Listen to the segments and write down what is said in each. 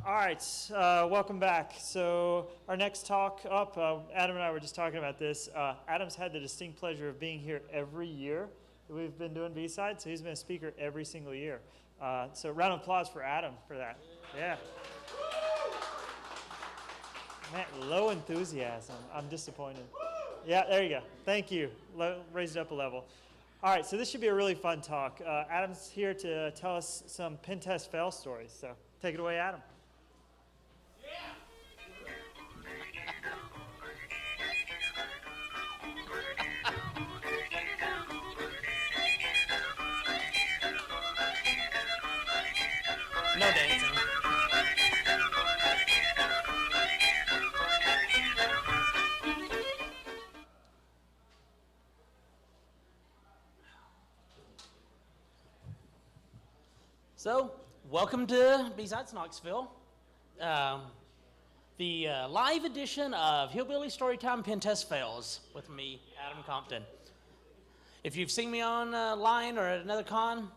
All right, welcome back. So our next talk up, Adam and I were just talking about this. Adam's had the distinct pleasure of being here every year that we've been doing B-Side, so he's been a speaker every single year. So round of applause for Adam for that. Yeah. Man, low enthusiasm. I'm disappointed. Yeah, there you go. Thank you. Raised it up a level. All right, so this should be a really fun talk. Adam's here to tell us some Pentest fail stories. So take it away, Adam. No dancing. So, welcome to B-Sides Knoxville, the live edition of Hillbilly Storytime Pentest Fails with me, Adam Compton. If you've seen me online or at another con,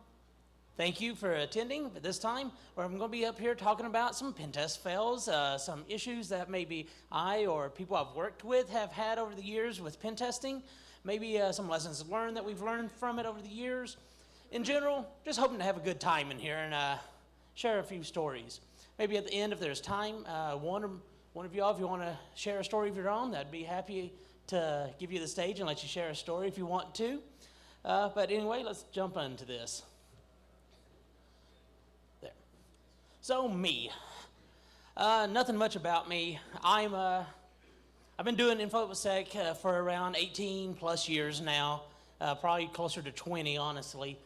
thank you for attending. But this time, I'm going to be up here talking about some Pentest fails, some issues that maybe I or people I've worked with have had over the years with pen testing, maybe some lessons learned that we've learned from it over the years. In general, just hoping to have a good time in here and share a few stories. Maybe at the end, if there's time, one of y'all, if you want to share a story of your own, I'd be happy to give you the stage and let you share a story if you want to. But anyway, let's jump into this. There. So me. Nothing much about me. I've been doing InfoSec for around 18 plus years now, probably closer to 20, honestly.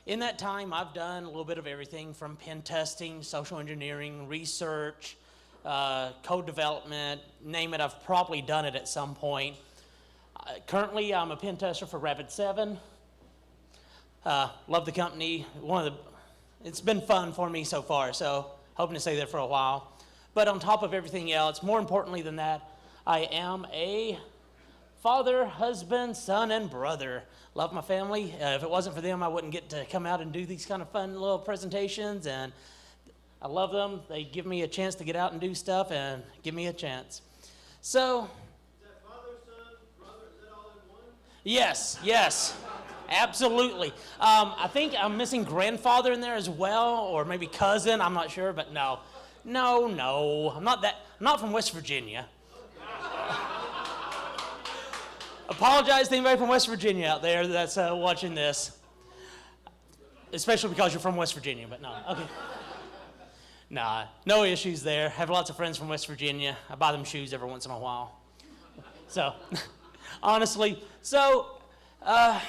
In that time, I've done a little bit of everything from pen testing, social engineering, research, code development, name it, I've probably done it at some point. Currently, I'm a pen tester for Rapid7. Love the company. It's been fun for me so far, so hoping to stay there for a while. But on top of everything else, more importantly than that, I am a father, husband, son, and brother. Love my family. If it wasn't for them, I wouldn't get to come out and do these kind of fun little presentations, and I love them. They give me a chance to get out and do stuff and give me a chance. So, is that father, son, brother, is that all in one? Yes, absolutely. I think I'm missing grandfather in there as well, or maybe cousin, I'm not sure, but no, I'm not from West Virginia. Apologize to anybody from West Virginia out there that's watching this, especially because you're from West Virginia, but no, okay. Nah, no issues there. Have lots of friends from West Virginia. I buy them shoes every once in a while. So, honestly, as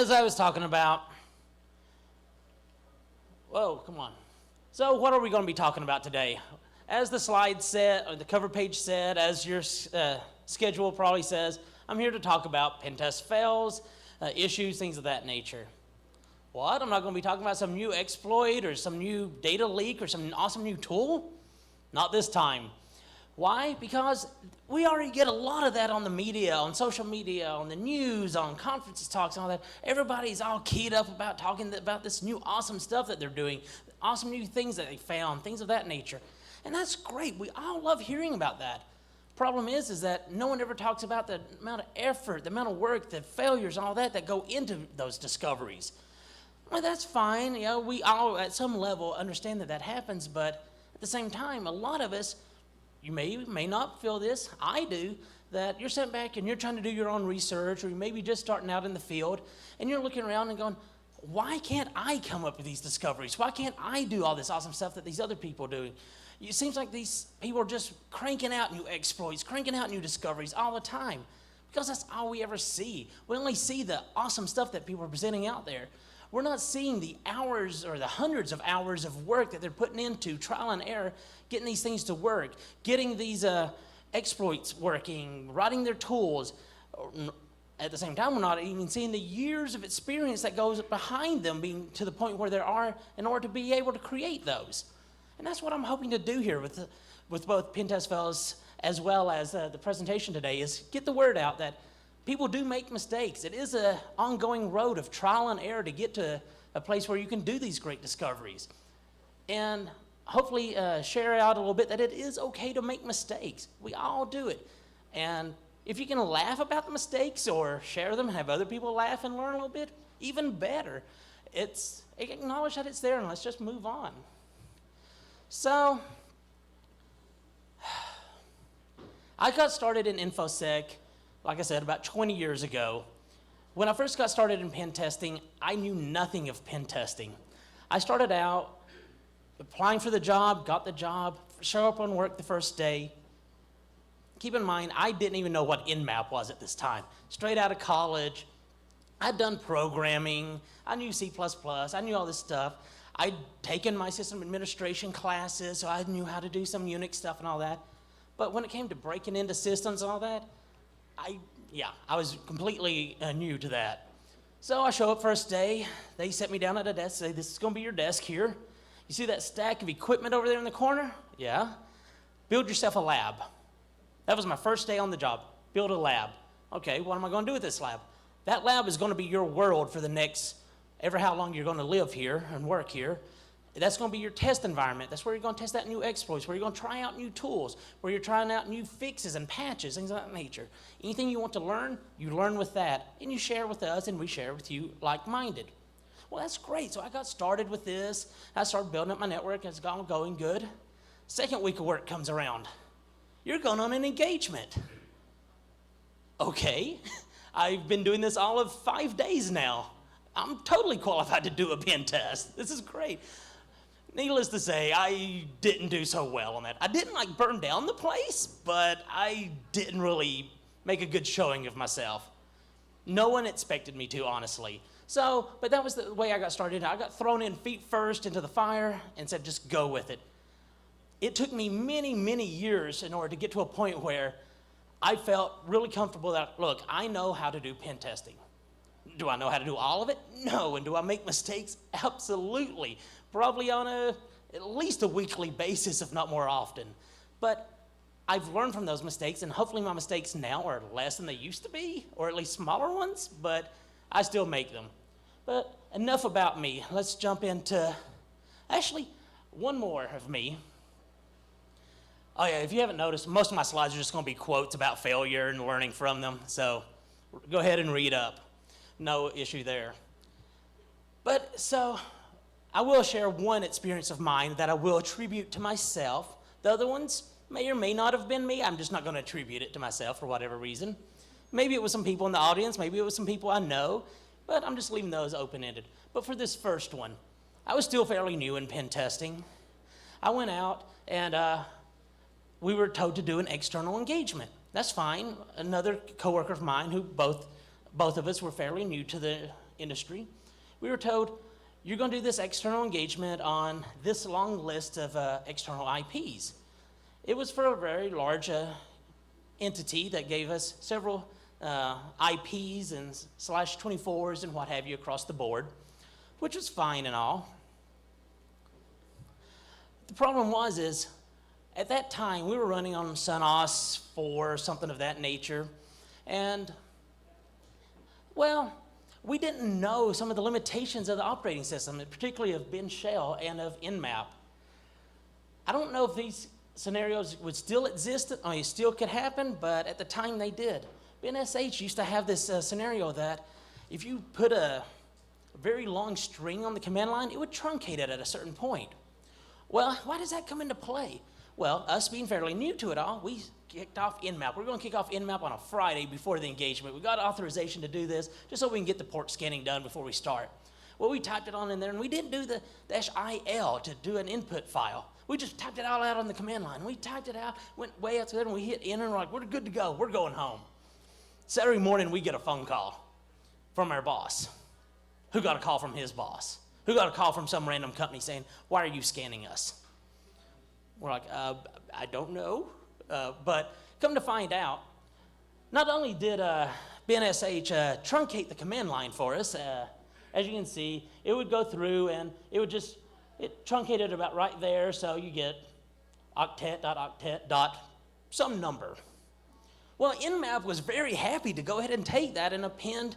I was talking about, whoa, come on. So what are we going to be talking about today? As the slide said, or the cover page said, as your schedule probably says, I'm here to talk about pen test fails, issues, things of that nature. What? I'm not going to be talking about some new exploit or some new data leak or some awesome new tool? Not this time. Why? Because we already get a lot of that on the media, on social media, on the news, on conferences, talks, and all that. Everybody's all keyed up about talking about this new awesome stuff that they're doing, awesome new things that they found, things of that nature. And that's great. We all love hearing about that. Problem is that no one ever talks about the amount of effort, the amount of work, the failures, and all that go into those discoveries. Well, that's fine. You know, we all, at some level, understand that happens, but at the same time, a lot of us, you may not feel this, I do, that you're sitting back and you're trying to do your own research, or you may be just starting out in the field, and you're looking around and going, why can't I come up with these discoveries? Why can't I do all this awesome stuff that these other people are doing? It seems like these people are just cranking out new exploits, cranking out new discoveries all the time, because that's all we ever see. We only see the awesome stuff that people are presenting out there. We're not seeing the hours or the hundreds of hours of work that they're putting into trial and error, getting these things to work, getting these exploits working, writing their tools. At the same time, we're not even seeing the years of experience that goes behind them being to the point where they are in order to be able to create those. And that's what I'm hoping to do here with both Pentest Fellows as well as the presentation today, is get the word out that people do make mistakes. It is an ongoing road of trial and error to get to a place where you can do these great discoveries. And hopefully share out a little bit that it is okay to make mistakes. We all do it. And if you can laugh about the mistakes or share them and have other people laugh and learn a little bit, even better. Acknowledge that it's there and let's just move on. So, I got started in InfoSec, like I said, about 20 years ago. When I first got started in pen testing, I knew nothing of pen testing. I started out applying for the job, got the job, show up on work the first day. Keep in mind, I didn't even know what Nmap was at this time. Straight out of college, I'd done programming, I knew C++, I knew all this stuff. I'd taken my system administration classes, so I knew how to do some Unix stuff and all that. But when it came to breaking into systems and all that, I was completely new to that. So I show up first day, they set me down at a desk, say, this is gonna be your desk here. You see that stack of equipment over there in the corner? Yeah. Build yourself a lab. That was my first day on the job, build a lab. Okay, what am I gonna do with this lab? That lab is gonna be your world for the next, ever how long you're gonna live here and work here. That's gonna be your test environment. That's where you're gonna test out new exploits, where you're gonna try out new tools, where you're trying out new fixes and patches, things of that nature. Anything you want to learn, you learn with that, and you share with us, and we share with you like-minded. Well, that's great. So I got started with this. I started building up my network. It's going good. Second week of work comes around. You're going on an engagement. Okay. I've been doing this all of 5 days now. I'm totally qualified to do a pen test. This is great. Needless to say, I didn't do so well on that. I didn't burn down the place, but I didn't really make a good showing of myself. No one expected me to, honestly. So, but that was the way I got started. I got thrown in feet first into the fire and said, just go with it. It took me many, many years in order to get to a point where I felt really comfortable that, look, I know how to do pen testing. Do I know how to do all of it? No. And do I make mistakes? Absolutely. Probably on at least a weekly basis, if not more often. But I've learned from those mistakes, and hopefully my mistakes now are less than they used to be, or at least smaller ones, but I still make them. But enough about me. Let's jump into, actually, one more of me. Oh yeah, if you haven't noticed, most of my slides are just gonna be quotes about failure and learning from them, so go ahead and read up. No issue there. But so, I will share one experience of mine that I will attribute to myself. The other ones may or may not have been me. I'm just not gonna attribute it to myself for whatever reason. Maybe it was some people in the audience, maybe it was some people I know, but I'm just leaving those open-ended. But for this first one, I was still fairly new in pen testing. I went out and we were told to do an external engagement. That's fine. Another coworker of mine who both of us were fairly new to the industry. We were told, you're gonna do this external engagement on this long list of external IPs. It was for a very large entity that gave us several IPs and /24s and what have you across the board, which was fine and all. The problem is at that time we were running on SunOS 4 or something of that nature, and well, we didn't know some of the limitations of the operating system, particularly of bin shell and of Nmap. I don't know if these scenarios would still exist, or it still could happen, but at the time they did. BinSH used to have this scenario that if you put a very long string on the command line, it would truncate it at a certain point. Well, why does that come into play? Well, us being fairly new to it all, we kicked off Nmap. We're going to kick off Nmap on a Friday before the engagement. We got authorization to do this just so we can get the port scanning done before we start. Well, we typed it on in there, and we didn't do the -il to do an input file. We just typed it all out on the command line. We typed it out, went way out to it, and we hit enter, and we're like, we're good to go. We're going home. Saturday morning, we get a phone call from our boss, who got a call from his boss, who got a call from some random company saying, why are you scanning us? We're like, I don't know. But come to find out, not only did BinSH truncate the command line for us, as you can see, it would go through and it truncated about right there, so you get octet. Some number. Well, Nmap was very happy to go ahead and take that and append,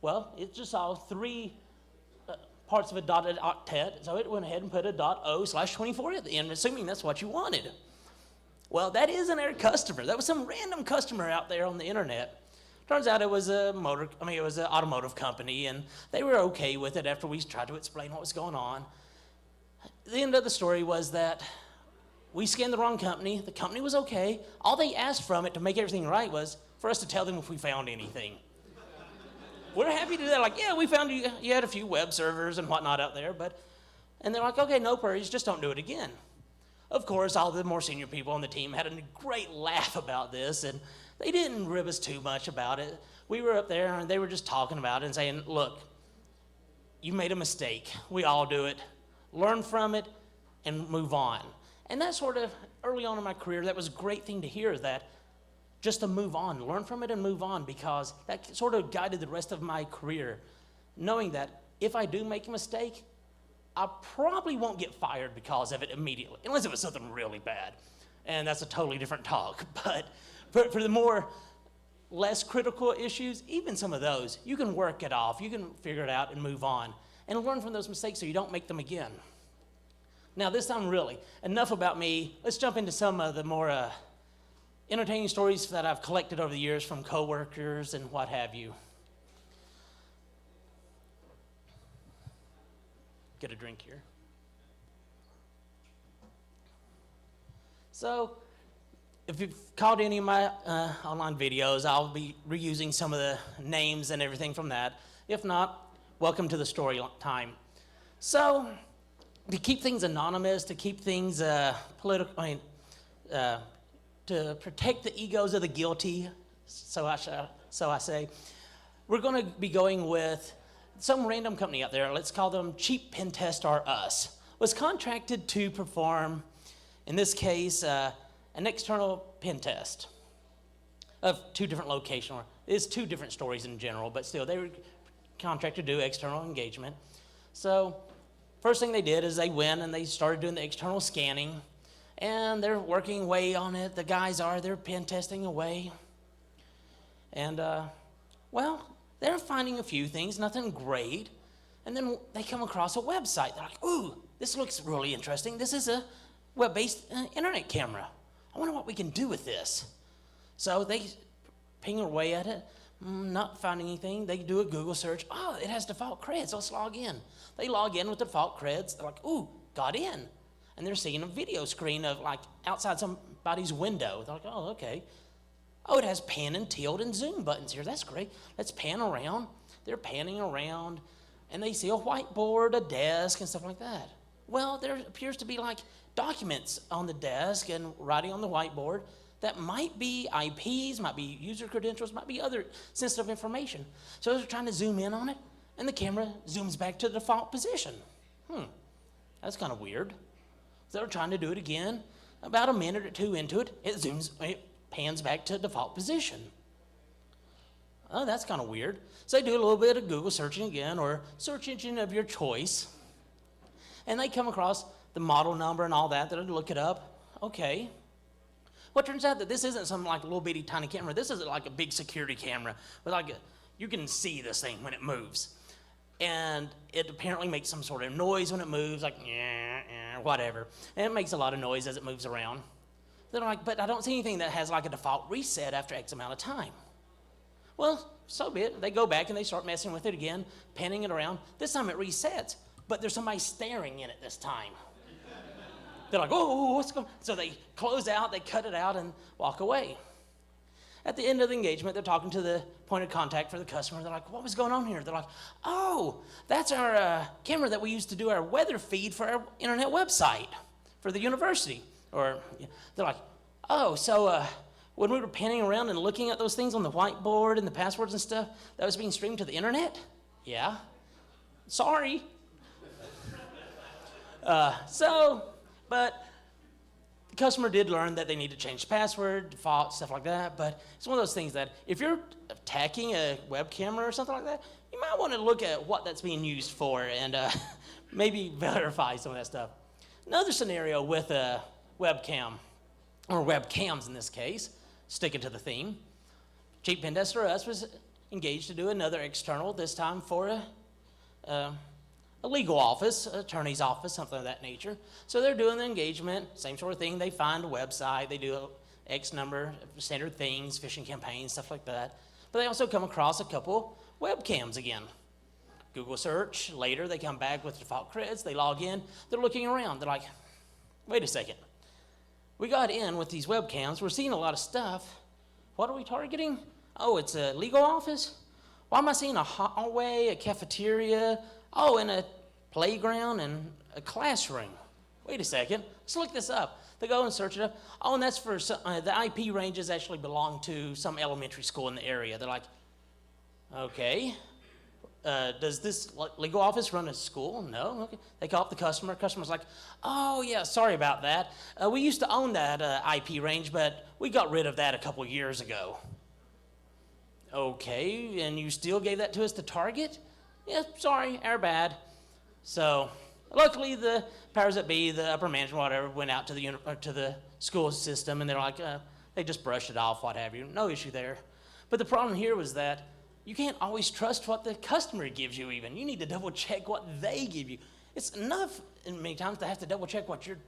well, it just saw 3 parts of a dotted octet, so it went ahead and put a .0/24 at the end, assuming that's what you wanted. Well, that isn't our customer. That was some random customer out there on the internet. Turns out it was it was an automotive company, and they were okay with it after we tried to explain what was going on. The end of the story was that we scanned the wrong company. The company was okay. All they asked from it to make everything right was for us to tell them if we found anything. We're happy to do that. Like, yeah, we found you had a few web servers and whatnot out there, and they're like, okay, no worries, just don't do it again. Of course, all the more senior people on the team had a great laugh about this, and they didn't rib us too much about it. We were up there, and they were just talking about it and saying, look, you made a mistake. We all do it. Learn from it and move on. And that sort of, early on in my career, that was a great thing to hear, that just to move on, learn from it and move on, because that sort of guided the rest of my career, knowing that if I do make a mistake, I probably won't get fired because of it immediately, unless it was something really bad. And that's a totally different talk. But for the more less critical issues, even some of those, you can work it off. You can figure it out and move on and learn from those mistakes so you don't make them again. Now, this time, really, enough about me. Let's jump into some of the more entertaining stories that I've collected over the years from coworkers and what have you. Get a drink here. So, if you've caught any of my online videos, I'll be reusing some of the names and everything from that. If not, welcome to the Storytime. So, to keep things anonymous, to keep things political, to protect the egos of the guilty, so I say, we're going to be going with some random company out there. Let's call them Cheap Pentest or Us. Was contracted to perform, in this case, an external pen test of 2 different locations. It's 2 different stories in general, but still, they were contracted to do external engagement. So, first thing they did is they went and they started doing the external scanning, and they're working away on it. The guys they're pen testing away. And, they're finding a few things, nothing great. And then they come across a website. They're like, ooh, this looks really interesting. This is a web-based internet camera. I wonder what we can do with this. So they ping away at it, not finding anything. They do a Google search. Oh, it has default creds. Let's log in. They log in with default creds. They're like, ooh, got in. And they're seeing a video screen of like outside somebody's window. They're like, oh, okay. Oh, it has pan and tilt and zoom buttons here. That's great. Let's pan around. They're panning around, and they see a whiteboard, a desk, and stuff like that. Well, there appears to be like documents on the desk and writing on the whiteboard that might be IPs, might be user credentials, might be other sensitive information. So they're trying to zoom in on it, and the camera zooms back to the default position. That's kind of weird. So they're trying to do it again. About a minute or 2 into it, it pans back to default position. Oh, that's kind of weird. So they do a little bit of Google searching again, or search engine of your choice. And they come across the model number and all that. They look it up. Okay. Well, it turns out that this isn't some like little bitty tiny camera. This is like a big security camera. But you can see this thing when it moves. And it apparently makes some sort of noise when it moves, like whatever. And it makes a lot of noise as it moves around. They're like, but I don't see anything that has like a default reset after X amount of time. Well, so be it. They go back and they start messing with it again, panning it around. This time it resets, but there's somebody staring in it this time. They're like, oh, what's going on? So they close out, they cut it out, and walk away. At the end of the engagement, they're talking to the point of contact for the customer. They're like, what was going on here? They're like, oh, that's our camera that we used to do our weather feed for our internet website for the university. Or they're like, oh, so when we were panning around and looking at those things on the whiteboard and the passwords and stuff, that was being streamed to the internet? Yeah. Sorry. But the customer did learn that they need to change the password, default, stuff like that. But it's one of those things that if you're attacking a web camera or something like that, you might want to look at what that's being used for and maybe verify some of that stuff. Another scenario with a webcam, or webcams in this case, sticking to the theme. Cheap Pentest or Us was engaged to do another external, this time for a a legal office, attorney's office, something of that nature. So they're doing the engagement, same sort of thing. They find a website, they do X number of standard things, phishing campaigns, stuff like that. But they also come across a couple webcams again. Google search, later they come back with default creds, they log in, they're looking around, they're like, wait a second. We got in with these webcams, we're seeing a lot of stuff. What are we targeting? Oh, it's a legal office? Why am I seeing a hallway, a cafeteria, oh, and a playground and a classroom? Wait a second, let's look this up. They go and search it up. Oh, and that's for, the IP ranges actually belong to some elementary school in the area. They're like, okay, does this legal office run a school? No, okay. They call up the customer. Customer's like, oh yeah, sorry about that. We used to own that IP range, but we got rid of that a couple years ago. Okay, and you still gave that to us to target? Yeah, sorry, our bad. So luckily the powers that be, the upper management, whatever, went out to the school system, and they're like, they just brushed it off, what have you. No issue there. But the problem here was that you can't always trust what the customer gives you even. You need to double check what they give you. It's enough many times to have to double check what you're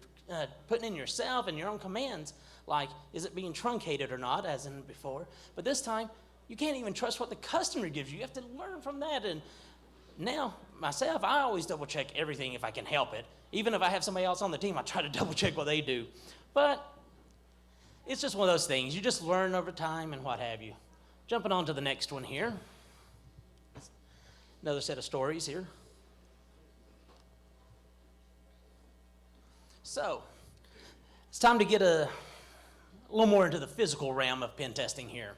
putting in yourself and your own commands. Like, is it being truncated or not, as in before? But this time, you can't even trust what the customer gives you. You have to learn from that. And now, myself, I always double check everything if I can help it. Even if I have somebody else on the team, I try to double check what they do. But it's just one of those things. You just learn over time and what have you. Jumping on to the next one here. Another set of stories here. So, it's time to get a little more into the physical realm of pen testing here.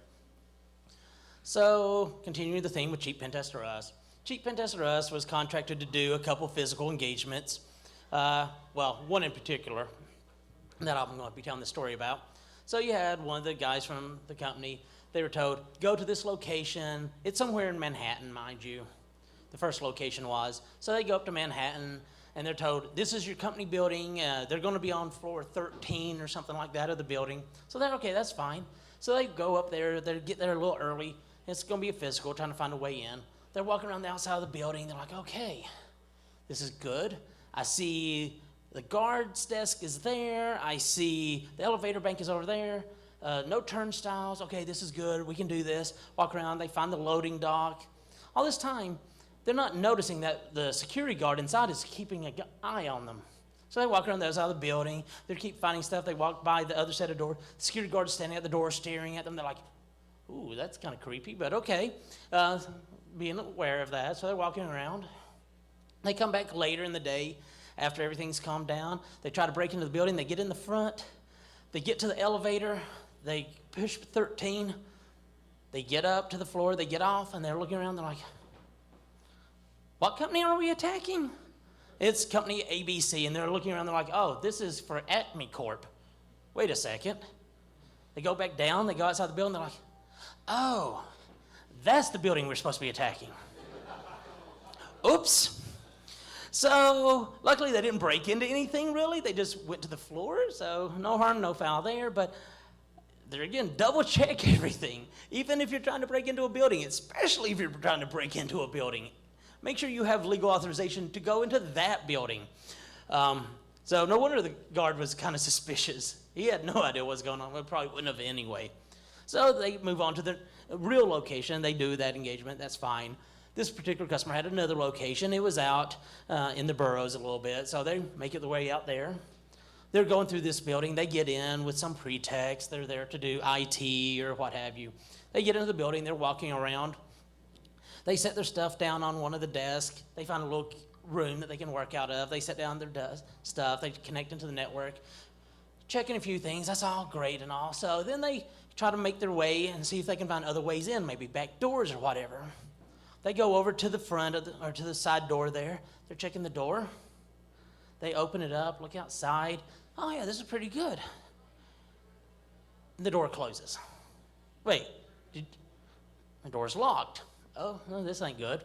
So, continuing the theme with Cheap Pen Tester Us. Cheap Pen Tester Us was contracted to do a couple physical engagements. Well, one in particular that I'm going to be telling the story about. So you had one of the guys from the company, they were told, go to this location. It's somewhere in Manhattan, mind you. The first location was. So they go up to Manhattan, and they're told, this is your company building. They're going to be on floor 13 or something like that of the building. So they're, okay, that's fine. So they go up there. They get there a little early. It's going to be a physical, trying to find a way in. They're walking around the outside of the building. They're like, okay, this is good. I see the guard's desk is there. I see the elevator bank is over there. No turnstiles. Okay, this is good. We can do this. Walk around. They find the loading dock. All this time, they're not noticing that the security guard inside is keeping an eye on them. So they walk around the other side of the building. They keep finding stuff. They walk by the other set of door. The security guard is standing at the door staring at them. They're like, ooh, that's kind of creepy, but okay. Being aware of that. So they're walking around. They come back later in the day after everything's calmed down. They try to break into the building. They get in the front. They get to the elevator. They push 13. They get up to the floor. They get off, and they're looking around. They're like, what company are we attacking? It's company ABC, and they're looking around. They're like, oh, this is for Acme Corp. Wait a second. They go back down. They go outside the building. They're like, oh, that's the building we're supposed to be attacking. Oops. So luckily they didn't break into anything really. They just went to the floor. So no harm, no foul there. But there again, double check everything. Even if you're trying to break into a building, especially if you're trying to break into a building, make sure you have legal authorization to go into that building. So no wonder the guard was kind of suspicious. He had no idea what was going on. Well, probably wouldn't have anyway. So they move on to the real location. They do that engagement. That's fine. This particular customer had another location. It was out in the boroughs a little bit. So they make it the way out there. They're going through this building. They get in with some pretext. They're there to do IT or what have you. They get into the building. They're walking around. They set their stuff down on one of the desks. They find a little room that they can work out of. They set down their stuff. They connect into the network, checking a few things. That's all great and all. So then they try to make their way and see if they can find other ways in, maybe back doors or whatever. They go over to the front of or to the side door there. They're checking the door. They open it up, look outside. Oh yeah, this is pretty good. And the door closes. Wait, the door's locked. Oh, no, this ain't good.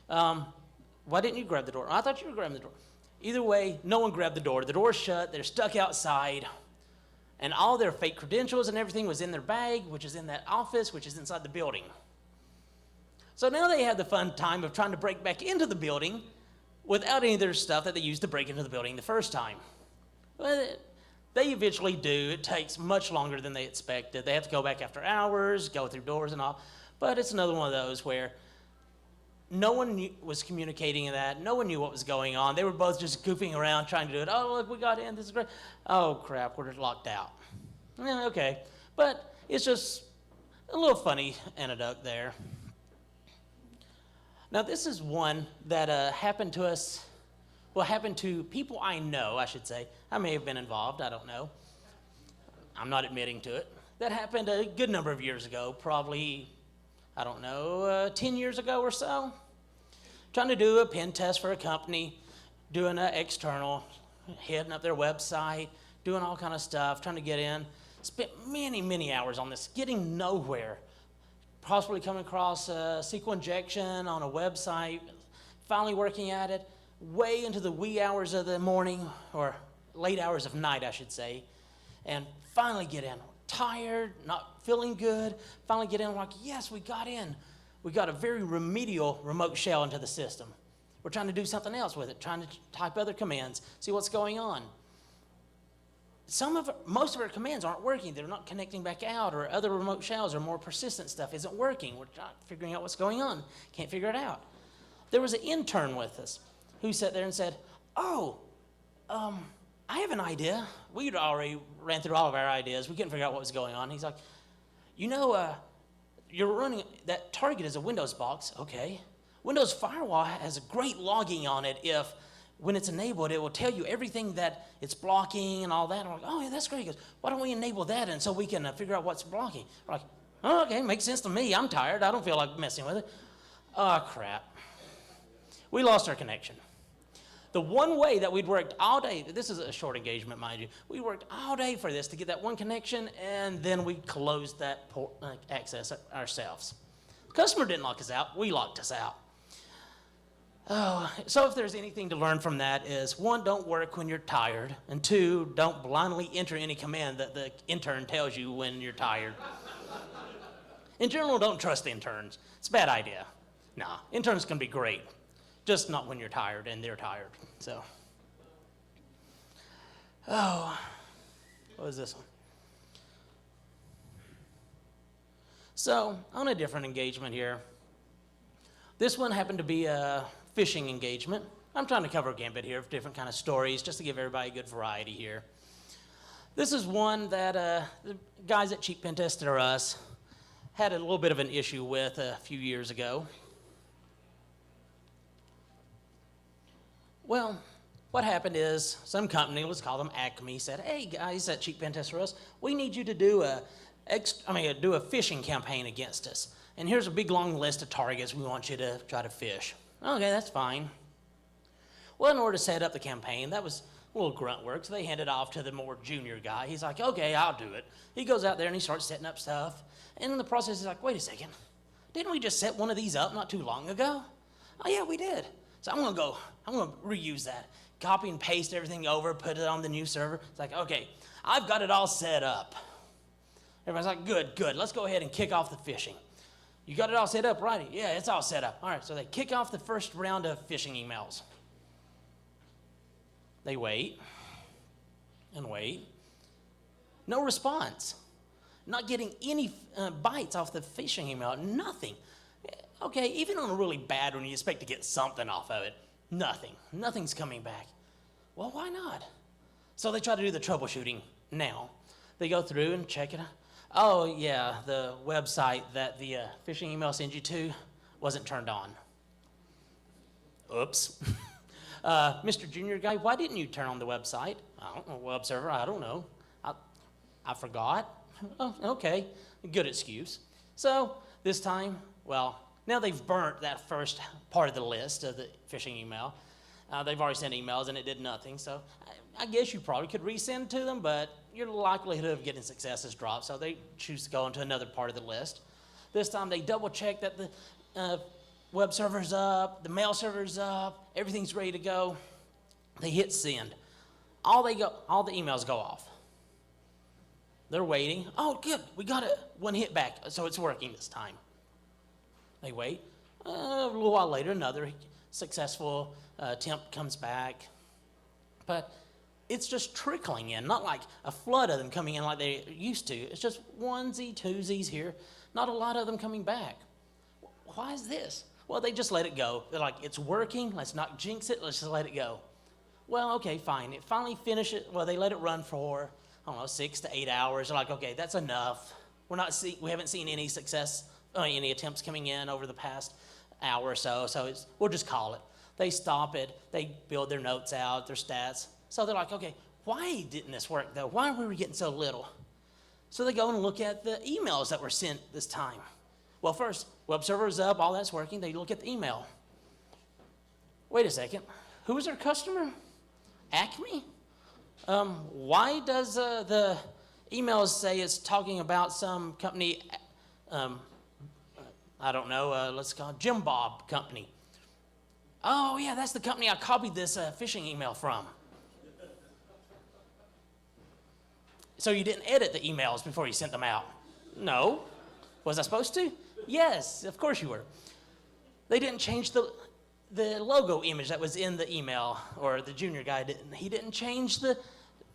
Why didn't you grab the door? I thought you were grabbing the door. Either way, no one grabbed the door. The door's shut. They're stuck outside. And all their fake credentials and everything was in their bag, which is in that office, which is inside the building. So now they have the fun time of trying to break back into the building without any of their stuff that they used to break into the building the first time. But they eventually do. It takes much longer than they expected. They have to go back after hours, go through doors and all. But it's another one of those where no one was communicating that. No one knew what was going on. They were both just goofing around trying to do it. Oh, look, we got in. This is great. Oh, crap, we're locked out. Yeah, okay. But it's just a little funny anecdote there. Now, this is one that happened to us, well, happened to people I know, I should say. I may have been involved, I don't know. I'm not admitting to it. That happened a good number of years ago, probably, I don't know, 10 years ago or so. Trying to do a pen test for a company, doing an external, heading up their website, doing all kind of stuff, trying to get in. Spent many, many hours on this, getting nowhere. Possibly coming across SQL injection on a website, finally working at it, way into the wee hours of the morning, or late hours of night, I should say, and finally get in. Tired, not feeling good, finally get in, like, yes, we got in. We got a very remedial remote shell into the system. We're trying to do something else with it, trying to type other commands, see what's going on. Most of our commands aren't working. They're not connecting back out, or other remote shells or more persistent stuff isn't working. We're not figuring out what's going on. Can't figure it out. There was an intern with us who sat there and said, oh, I have an idea. We'd already ran through all of our ideas. We couldn't figure out what was going on. He's like, you're running, that target is a Windows box. Okay. Windows Firewall has a great logging on it. If when it's enabled, it will tell you everything that it's blocking and all that. And I'm like, oh, yeah, that's great. He goes, why don't we enable that and so we can figure out what's blocking? We're like, oh, okay, makes sense to me. I'm tired. I don't feel like messing with it. Oh, crap. We lost our connection. The one way that we'd worked all day, this is a short engagement, mind you, we worked all day for this to get that one connection, and then we closed that access ourselves. The customer didn't lock us out. We locked us out. Oh, so if there's anything to learn from that is, one, don't work when you're tired, and two, don't blindly enter any command that the intern tells you when you're tired. In general, don't trust interns. It's a bad idea. Nah, interns can be great, just not when you're tired and they're tired. So, oh, what was this one? So, on a different engagement here, this one happened to be a phishing engagement. I'm trying to cover a gambit here of different kind of stories just to give everybody a good variety here. This is one that the guys at Cheap Pentest or us had a little bit of an issue with a few years ago. Well, what happened is some company, let's call them Acme, said, hey guys at Cheap Pentest or us, we need you to do a phishing campaign against us. And here's a big long list of targets we want you to try to fish. Okay, that's fine. Well, in order to set up the campaign, that was a little grunt work, so they handed off to the more junior guy. He's like, okay, I'll do it. He goes out there and he starts setting up stuff. And in the process, he's like, wait a second. Didn't we just set one of these up not too long ago? Oh, yeah, we did. So I'm going to reuse that. Copy and paste everything over, put it on the new server. It's like, okay, I've got it all set up. Everybody's like, good. Let's go ahead and kick off the phishing. You got it all set up, right? Yeah, it's all set up. All right, so they kick off the first round of phishing emails. They wait and wait. No response. Not getting any bites off the phishing email. Nothing. Okay, even on a really bad one, you expect to get something off of it. Nothing. Nothing's coming back. Well, why not? So they try to do the troubleshooting now. They go through and check it out. Oh, yeah, the website that the phishing email sends you to wasn't turned on. Oops. Mr. Junior Guy, why didn't you turn on the website? I don't know, web server, I don't know. I forgot. Oh, okay, good excuse. So this time, well, now they've burnt that first part of the list of the phishing email. They've already sent emails and it did nothing, so I guess you probably could resend to them, but your likelihood of getting success has dropped, so they choose to go into another part of the list. This time they double check that the web server's up, the mail server's up, everything's ready to go. They hit send. All the emails go off. They're waiting. Oh, good, we got one hit back, so it's working this time. They wait. A little while later, another successful attempt comes back. But it's just trickling in, not like a flood of them coming in like they used to. It's just onesie, twosies here, not a lot of them coming back. Why is this? Well, they just let it go. They're like, it's working, let's not jinx it, let's just let it go. Well, okay, fine. It finally finishes, well, they let it run for, I don't know, 6 to 8 hours. They're like, okay, that's enough. We haven't seen any success, any attempts coming in over the past hour or so, we'll just call it. They stop it, they build their notes out, their stats. So they're like, okay, why didn't this work though? Why were we getting so little? So they go and look at the emails that were sent this time. Well, first, web server's up, all that's working. They look at the email. Wait a second, who is our customer? Acme? Why does the emails say it's talking about some company, I don't know, let's call it Jim Bob Company. Oh yeah, that's the company I copied this phishing email from. So you didn't edit the emails before you sent them out? No. Was I supposed to? Yes, of course you were. They didn't change the logo image that was in the email, or the junior guy didn't. He didn't change the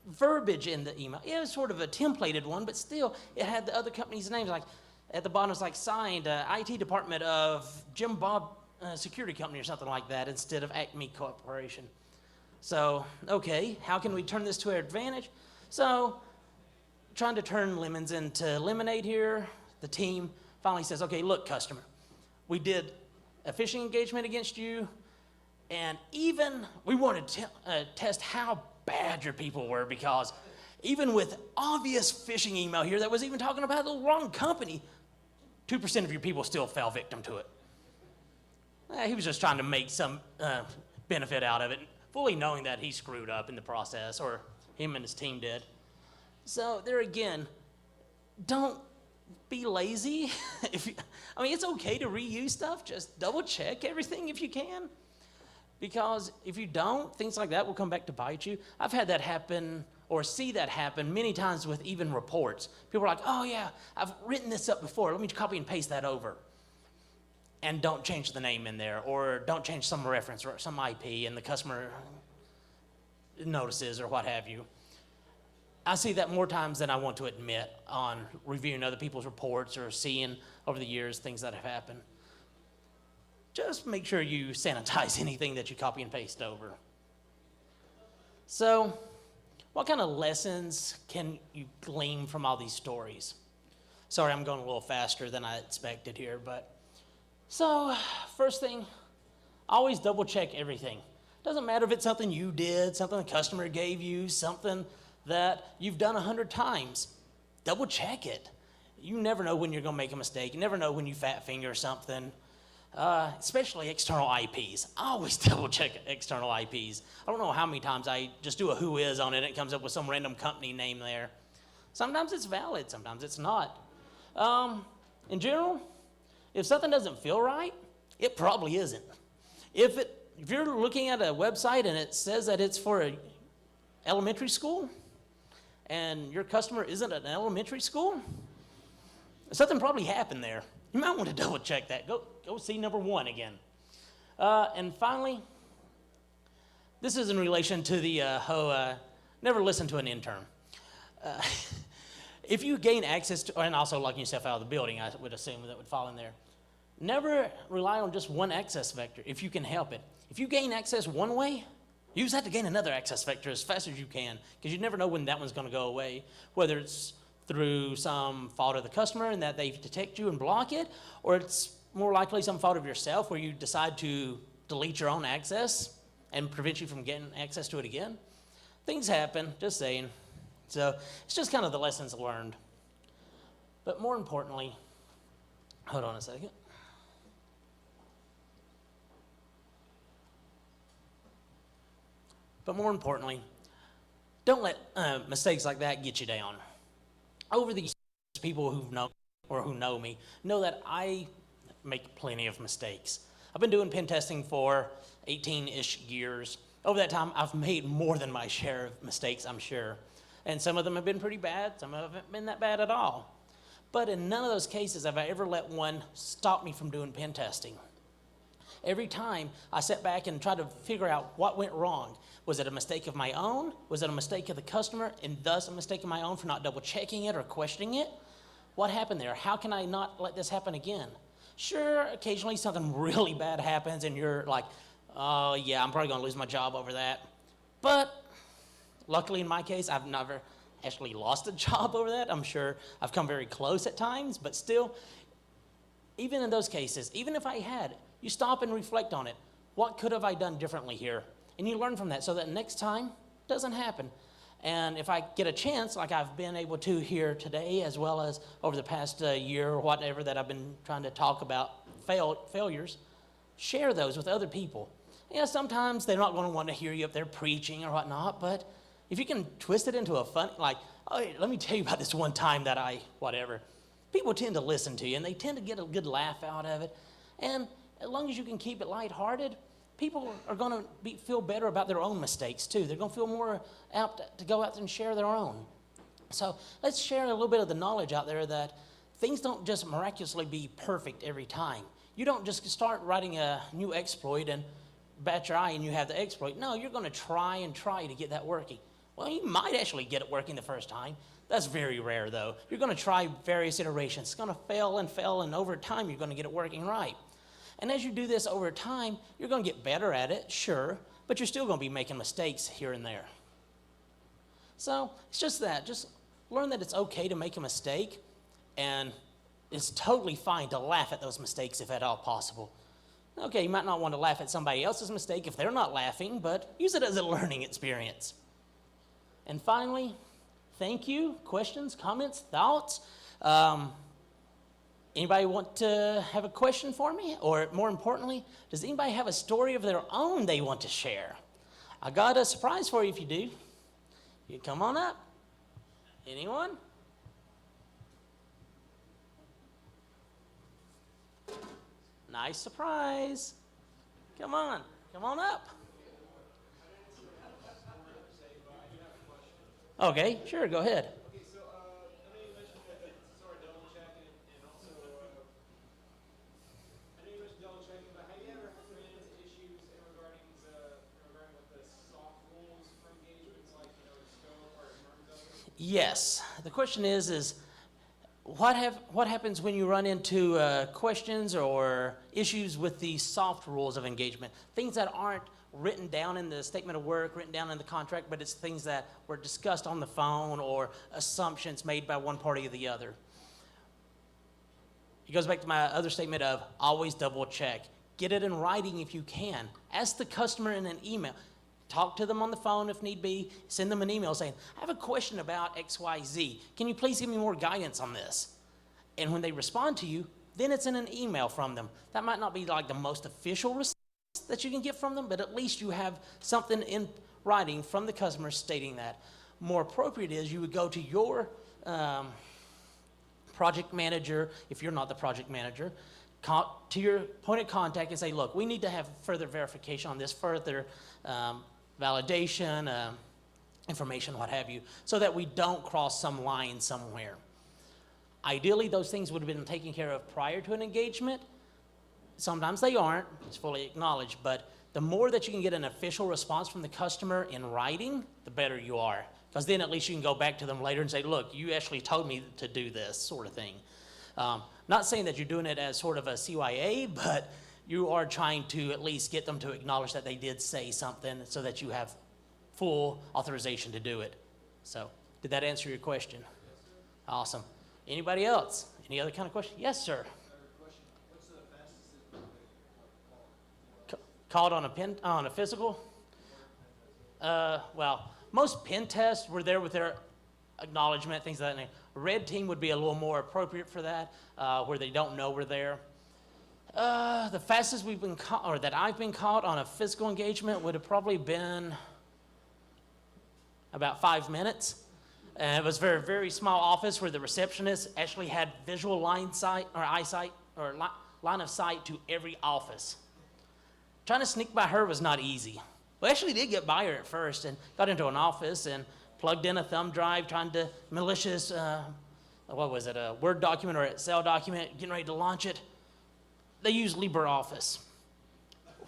verbiage in the email. It was sort of a templated one, but still it had the other company's names. Like at the bottom it's like signed IT department of Jim Bob Security Company or something like that instead of Acme Corporation. So, okay, how can we turn this to our advantage? So, trying to turn lemons into lemonade here, the team finally says, okay, look, customer, we did a phishing engagement against you, and even we wanted to test how bad your people were, because even with obvious phishing email here that was even talking about the wrong company, 2% of your people still fell victim to it. He was just trying to make some benefit out of it, fully knowing that he screwed up in the process, or him and his team did. So there again, don't be lazy. It's okay to reuse stuff. Just double check everything if you can. Because if you don't, things like that will come back to bite you. I've had that happen, or see that happen many times with even reports. People are like, oh yeah, I've written this up before. Let me copy and paste that over. And don't change the name in there, or don't change some reference or some IP and the customer notices or what have you. I see that more times than I want to admit on reviewing other people's reports or seeing over the years things that have happened. Just make sure you sanitize anything that you copy and paste over. So, what kind of lessons can you glean from all these stories? Sorry, I'm going a little faster than I expected here, but so, first thing, always double check everything. Doesn't matter if it's something you did, something a customer gave you, something that you've done 100 times. Double check it. You never know when you're going to make a mistake. You never know when you fat finger something, especially external IPs. I always double check external IPs. I don't know how many times I just do a who is on it and it comes up with some random company name there. Sometimes it's valid, sometimes it's not. In general, if something doesn't feel right, it probably isn't. If you're looking at a website and it says that it's for an elementary school, and your customer isn't an elementary school, something probably happened there. You might want to double check that. Go see number 1 again. And finally, this is in relation to the never listen to an intern. If you gain access to, and also locking yourself out of the building, I would assume that would fall in there. Never rely on just one access vector if you can help it. If you gain access one way, use that to gain another access vector as fast as you can, because you never know when that one's going to go away, whether it's through some fault of the customer and that they detect you and block it, or it's more likely some fault of yourself where you decide to delete your own access and prevent you from getting access to it again. Things happen, just saying. So it's just kind of the lessons learned. But more importantly, hold on a second. But more importantly, don't let mistakes like that get you down. Over the years, people who know me know that I make plenty of mistakes. I've been doing pen testing for 18-ish years. Over that time, I've made more than my share of mistakes, I'm sure. And some of them have been pretty bad, some haven't been that bad at all. But in none of those cases have I ever let one stop me from doing pen testing. Every time I sat back and tried to figure out what went wrong. Was it a mistake of my own? Was it a mistake of the customer and thus a mistake of my own for not double checking it or questioning it? What happened there? How can I not let this happen again? Sure, occasionally something really bad happens and you're like, oh yeah, I'm probably gonna lose my job over that. But luckily in my case, I've never actually lost a job over that. I'm sure I've come very close at times, but still, even in those cases, even if I had, you stop and reflect on it. What could have I done differently here? And you learn from that so that next time it doesn't happen. And if I get a chance, like I've been able to here today, as well as over the past year or whatever that I've been trying to talk about failures, share those with other people. Yeah, sometimes they're not going to want to hear you up there preaching or whatnot, but if you can twist it into a fun, like, oh, let me tell you about this one time that whatever. People tend to listen to you, and they tend to get a good laugh out of it. And as long as you can keep it lighthearted, people are going to feel better about their own mistakes, too. They're going to feel more apt to go out and share their own. So let's share a little bit of the knowledge out there that things don't just miraculously be perfect every time. You don't just start writing a new exploit and bat your eye and you have the exploit. No, you're going to try to get that working. Well, you might actually get it working the first time. That's very rare, though. You're going to try various iterations. It's going to fail, and over time, you're going to get it working right. And as you do this over time, you're going to get better at it, sure, but you're still going to be making mistakes here and there. So it's just that. Just learn that it's okay to make a mistake, and it's totally fine to laugh at those mistakes if at all possible. Okay, you might not want to laugh at somebody else's mistake if they're not laughing, but use it as a learning experience. And finally, thank you. Questions, comments, thoughts? Anybody want to have a question for me? Or more importantly, does anybody have a story of their own they want to share? I got a surprise for you if you do. You come on up. Anyone? Nice surprise. Come on up. Okay, sure, go ahead. Okay, so I know you mentioned that sort of double checking, and also I know you mentioned double checking, but have you ever ran into issues regarding with the soft rules for engagements, like scope or terms of it? Yes. The question is what happens when you run into questions or issues with the soft rules of engagement? Things that aren't written down in the statement of work, written down in the contract, but it's things that were discussed on the phone or assumptions made by one party or the other. It goes back to my other statement of always double check. Get it in writing if you can. Ask the customer in an email. Talk to them on the phone if need be. Send them an email saying, I have a question about XYZ. Can you please give me more guidance on this? And when they respond to you, then it's in an email from them. That might not be like the most official response that you can get from them, but at least you have something in writing from the customer stating that. More appropriate is you would go to your project manager, if you're not the project manager, to your point of contact and say, look, we need to have further verification on this, further validation, information, what have you, so that we don't cross some line somewhere. Ideally, those things would have been taken care of prior to an engagement. Sometimes they aren't, it's fully acknowledged, but the more that you can get an official response from the customer in writing, the better you are. Because then at least you can go back to them later and say, look, you actually told me to do this sort of thing. Not saying that you're doing it as sort of a CYA, but you are trying to at least get them to acknowledge that they did say something so that you have full authorization to do it. So, did that answer your question? Yes, sir. Awesome. Anybody else? Any other kind of question? Yes, sir. Called on a physical? Well, most pen tests were there with their acknowledgement, things of that nature. Red team would be a little more appropriate for that, where they don't know we're there. The fastest we've been caught, or that I've been caught on a physical engagement would have probably been about 5 minutes. And it was a very, very small office where the receptionist actually had visual line of sight to every office. Trying to sneak by her was not easy. We actually did get by her at first and got into an office and plugged in a thumb drive, trying to malicious, a Word document or Excel document, getting ready to launch it. They use LibreOffice.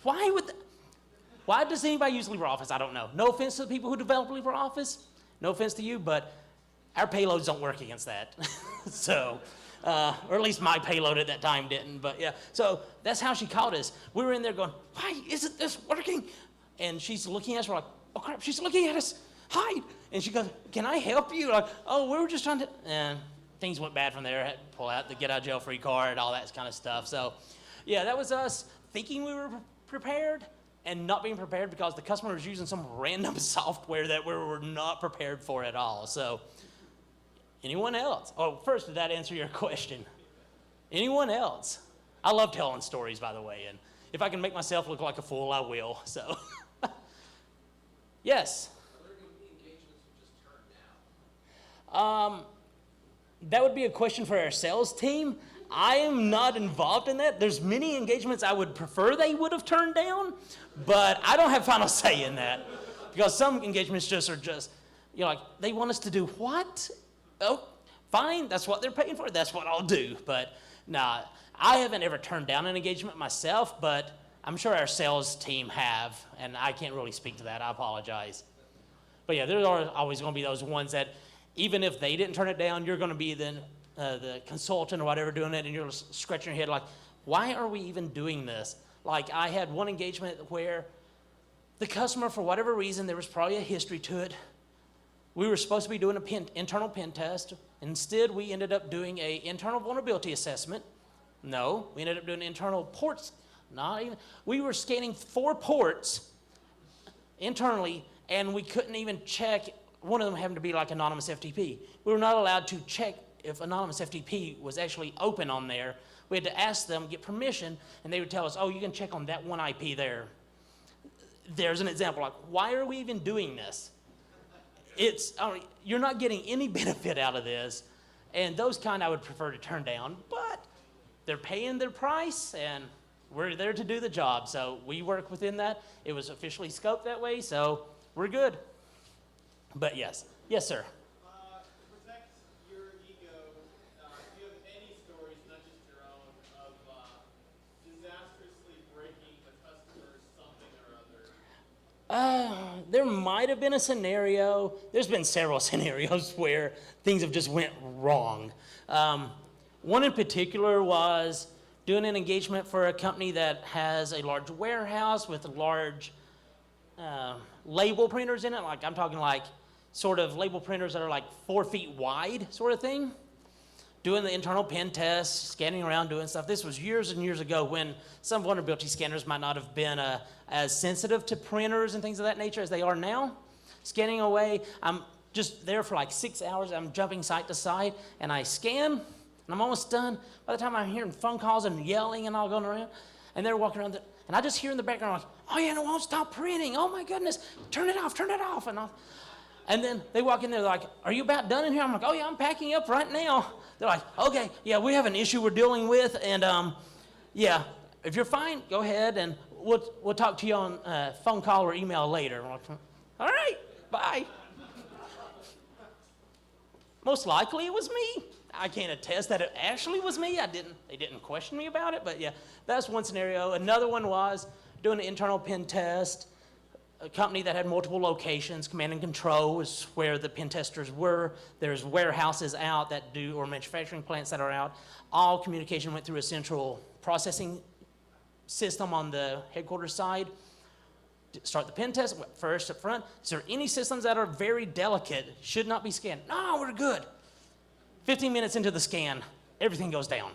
Why does anybody use LibreOffice? I don't know. No offense to the people who develop LibreOffice. No offense to you, but our payloads don't work against that. So, or at least my payload at that time didn't. But yeah, so that's how she caught us. We were in there going, why isn't this working? And she's looking at us. We're like, oh crap, she's looking at us. Hide. And she goes, can I help you? Like, oh, we were just trying to. And things went bad from there. I had to pull out the get out of jail free card, all that kind of stuff. So, yeah, that was us thinking we were prepared and not being prepared because the customer was using some random software that we were not prepared for at all. So, anyone else? Oh, first, did that answer your question? Anyone else? I love telling stories, by the way, and if I can make myself look like a fool, I will. So, yes. Are there going to be engagements you just turned down? That would be a question for our sales team. I am not involved in that. There's many engagements I would prefer they would have turned down, but I don't have final say in that because some engagements are just, like, they want us to do what? Oh, fine, that's what they're paying for. That's what I'll do. But nah, I haven't ever turned down an engagement myself, but I'm sure our sales team have, and I can't really speak to that. I apologize. But yeah, there are always going to be those ones that even if they didn't turn it down, you're going to be then the consultant or whatever doing it, and you're scratching your head like, why are we even doing this? Like, I had one engagement where the customer, for whatever reason, there was probably a history to it. We were supposed to be doing an internal pen test. Instead, we ended up doing an internal vulnerability assessment. No, we ended up doing internal ports. Not even. We were scanning 4 ports internally, and we couldn't even check. One of them happened to be like anonymous FTP. We were not allowed to check if anonymous FTP was actually open on there. We had to ask them, get permission, and they would tell us, oh, you can check on that one IP there. There's an example. Like, why are we even doing this? You're not getting any benefit out of this, and those kind I would prefer to turn down, but they're paying their price, and we're there to do the job, so we work within that. It was officially scoped that way, so we're good. But yes, sir. To protect your ego, do you have any stories, not just your own, of disastrously breaking the customer something or other? There might have been a scenario. There's been several scenarios where things have just went wrong. One in particular was doing an engagement for a company that has a large warehouse with large label printers in it. Like, I'm talking like sort of label printers that are like 4 feet wide sort of thing. Doing the internal pen tests, scanning around, doing stuff. This was years and years ago when some vulnerability scanners might not have been as sensitive to printers and things of that nature as they are now. Scanning away, I'm just there for like 6 hours. I'm jumping site to site, and I scan, and I'm almost done. By the time I'm hearing phone calls and yelling and all going around, and they're walking around, and I just hear in the background, like, oh yeah, it won't stop printing. Oh my goodness, turn it off, and then they walk in there, they're like, are you about done in here? I'm like, oh yeah, I'm packing up right now. They're like, okay, yeah, we have an issue we're dealing with, and yeah, if you're fine, go ahead, and we'll talk to you on phone call or email later. I'm like, all right, bye. Most likely it was me. I can't attest that it actually was me. They didn't question me about it, but yeah, that's one scenario. Another one was doing an internal pen test. A company that had multiple locations, command and control is where the pen testers were. There's warehouses out that do, or manufacturing plants that are out. All communication went through a central processing system on the headquarters side. Start the pen test first up front. Is there any systems that are very delicate, should not be scanned? No, we're good. 15 minutes into the scan, everything goes down.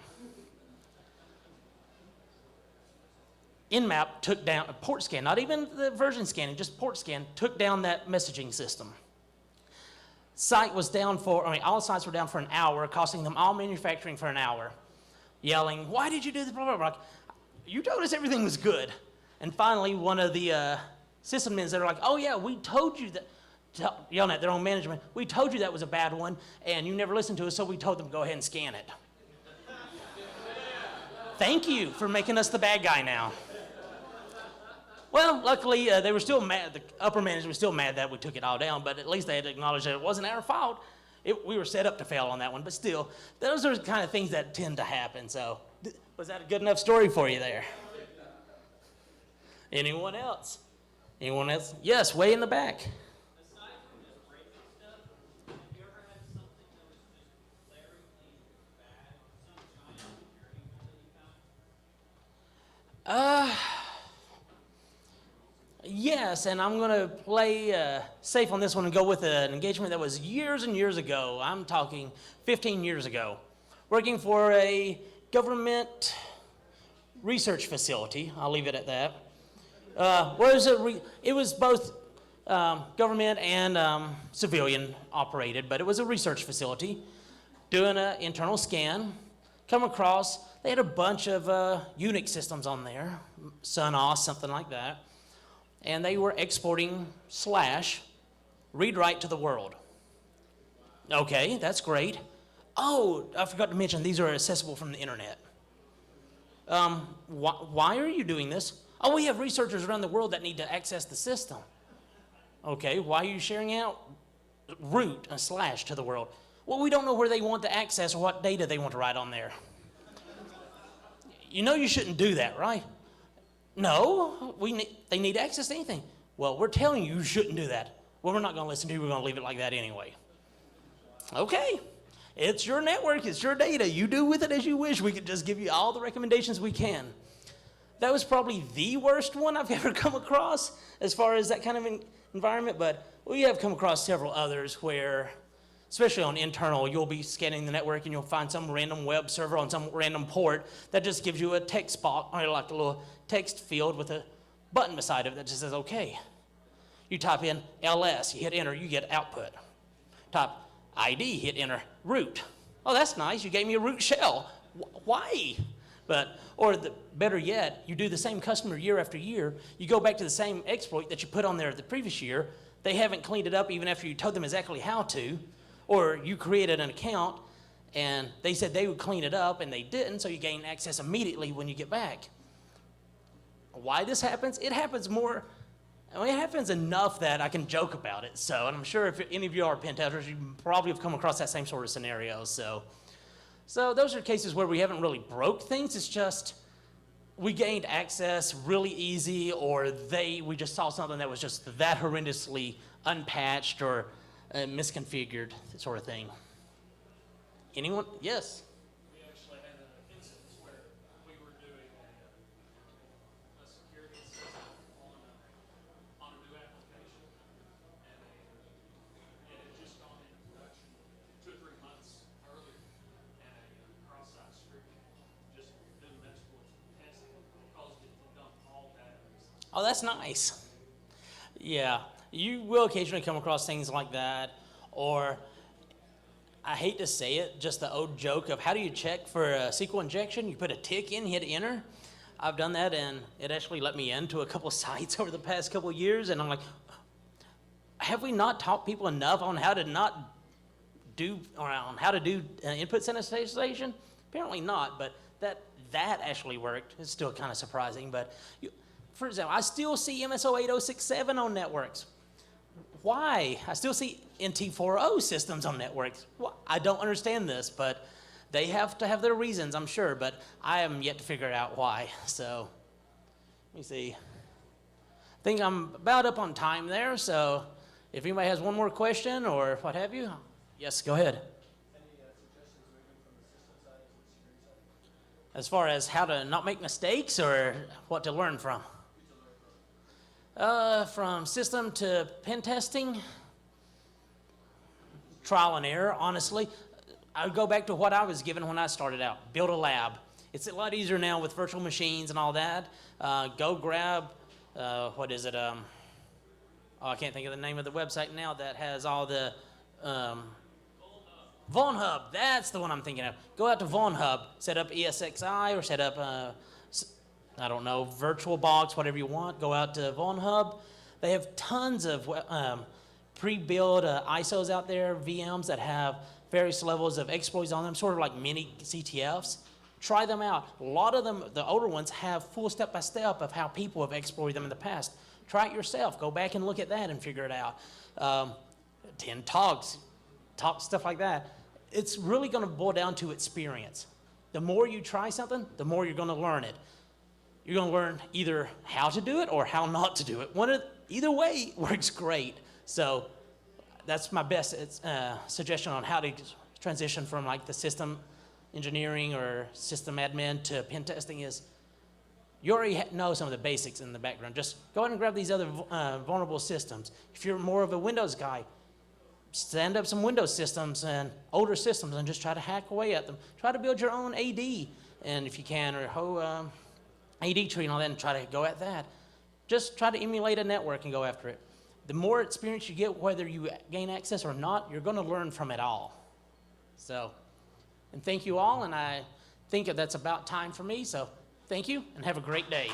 Nmap took down a port scan, not even the version scanning, just port scan, took down that messaging system. Site was down all sites were down for an hour, costing them all manufacturing for an hour, yelling, why did you do this, blah, blah, blah. You told us everything was good. And finally, one of the system admins that are like, oh yeah, we told you that, yelling at their own management, we told you that was a bad one, and you never listened to us, so we told them to go ahead and scan it. Thank you for making us the bad guy now. Well, luckily, they were still mad. The upper management was still mad that we took it all down, but at least they had to acknowledge that it wasn't our fault. We were set up to fail on that one, but still, those are the kind of things that tend to happen. So, was that a good enough story for you there? Anyone else? Anyone else? Yes, way in the back. Aside from just breaking stuff, have you ever had something that was just glaringly bad? Some giant security vulnerability you found? Yes, and I'm going to play safe on this one and go with an engagement that was years and years ago. I'm talking 15 years ago. Working for a government research facility. I'll leave it at that. It was both government and civilian operated, but it was a research facility. Doing an internal scan, come across, they had a bunch of Unix systems on there, SunOS, something like that. And they were exporting / read write to the world. Okay, that's great. Oh, I forgot to mention these are accessible from the internet. Why are you doing this? Oh, we have researchers around the world that need to access the system. Okay, why are you sharing out root / to the world? Well, we don't know where they want to access or what data they want to write on there. You know you shouldn't do that, right? No, they need access to anything. Well, we're telling you shouldn't do that. Well, we're not going to listen to you. We're going to leave it like that anyway. Okay, it's your network. It's your data. You do with it as you wish. We could just give you all the recommendations we can. That was probably the worst one I've ever come across as far as that kind of environment, but we have come across several others where, especially on internal, you'll be scanning the network and you'll find some random web server on some random port that just gives you a text box, or like a little text field with a button beside it that just says okay. You type in ls, you hit enter, you get output. Type ID, hit enter, root. Oh, that's nice, you gave me a root shell. Why? Or better yet, you do the same customer year after year, you go back to the same exploit that you put on there the previous year, they haven't cleaned it up even after you told them exactly how to, or you created an account and they said they would clean it up and they didn't, so you gain access immediately when you get back. Why this happens? It happens it happens enough that I can joke about it. So, and I'm sure if any of you are pen testers, you probably have come across that same sort of scenario. So those are cases where we haven't really broke things. It's just we gained access really easy, or we just saw something that was just that horrendously unpatched or misconfigured, sort of thing. Anyone? Yes. We actually had an instance where we were doing a security assessment on a new application, and it had just gone into production 2 or 3 months earlier, and a cross-site script just doing exploits and testing caused it to dump all database. Oh, that's nice. Yeah, you will occasionally come across things like that, or I hate to say it, just the old joke of how do you check for a SQL injection? You put a tick in, hit enter. I've done that, and it actually let me into a couple of sites over the past couple of years, and I'm like, have we not taught people enough on how to do input sanitization? Apparently not, but that actually worked. It's still kind of surprising, but for example, I still see MSO 8067 on networks. Why? I still see NT40 systems on networks. Well, I don't understand this, but they have to have their reasons, I'm sure, but I am yet to figure out why. So, let me see. I think I'm about up on time there, so if anybody has one more question or what have you, yes, go ahead. Any suggestions maybe from the system side or the security side? As far as how to not make mistakes or what to learn from? From system to pen testing, trial and error, honestly. I would go back to what I was given when I started out. Build a lab. It's a lot easier now with virtual machines and all that. Go grab, what is it? I can't think of the name of the website now that has all the, Von Hub, that's the one I'm thinking of. Go out to Von Hub, set up ESXi or set up, I don't know, VirtualBox, whatever you want. Go out to Von Hub. They have tons of pre-built ISOs out there, VMs that have various levels of exploits on them, sort of like mini CTFs. Try them out. A lot of them, the older ones, have full step-by-step of how people have exploited them in the past. Try it yourself. Go back and look at that and figure it out. 10 talks, stuff like that. It's really going to boil down to experience. The more you try something, the more you're going to learn it. you're going to learn either how to do it or how not to do it. Either way works great. So that's my best suggestion on how to transition from like the system engineering or system admin to pen testing is you already know some of the basics in the background. Just go ahead and grab these other vulnerable systems. If you're more of a Windows guy, stand up some Windows systems and older systems and just try to hack away at them. Try to build your own AD, and if you can, or AD tree and all that, and try to go at that. Just try to emulate a network and go after it. The more experience you get, whether you gain access or not, you're going to learn from it all. So, and thank you all, and I think that's about time for me, so thank you, and have a great day.